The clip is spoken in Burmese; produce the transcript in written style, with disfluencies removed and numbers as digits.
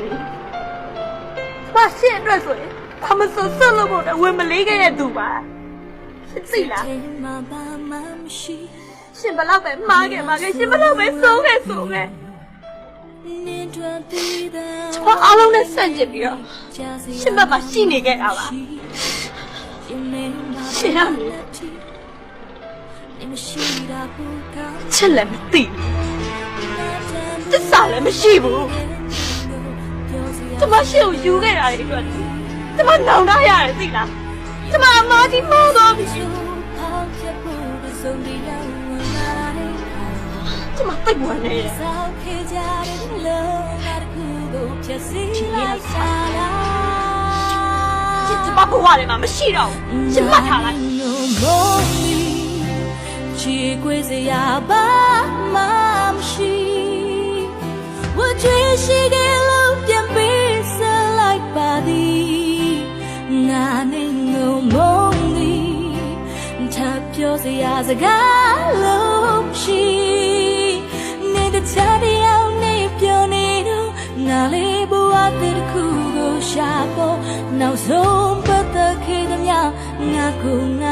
လေမရှင်းအတွက်ဆိုရင်ဘာမစွတ်စွတ်လို့မဟုတ်တော့ဝင်မလေးခဲ့တဲ့သူပါသိလားရှင်ဘလောက်ပဲမှားခဲ့ရှင်ဘလောက်ပဲစိုးခဲ့ကျွန်မအားလုံးနဲ့ဆန့်ကျင်ပြီးတော့ရှင်ဘက်မှာရှိနေခဲ့တာပါရှင်ရမယ်ချက်လည်းမသိသစ္စာလည်းမရှိဘူးကျွန်မရှေ့ကိုယူခဲ့တာတွေအတွက်ကျွန်မနောင်တရတယ်သိလားကျွန်မအမားကြီးမောတော့ပြီကျွန်မတိတ်ဝင်နေတယ်ကျွန်မဘဝထဲမှာမရှိတော့ဘူးရှင်မှတ်ထားလိုက်ချီကွေးစရာဘာမှမရှိဝကြွေးရှိကလေးပြန်ပေးစလိုက်ပါသည်ငါနဲ့ငုံမုံသည်ထပ်ပြောစရာစကားလုံးရှိနေတဲ့ချားတရားနဲ့ပြောနေတော့ငါလေးဘဝတစ်ခုကိုရှာဖို့နောက်ဆုံးပတ်သက်ခဲ့သမျှငါကိုငါ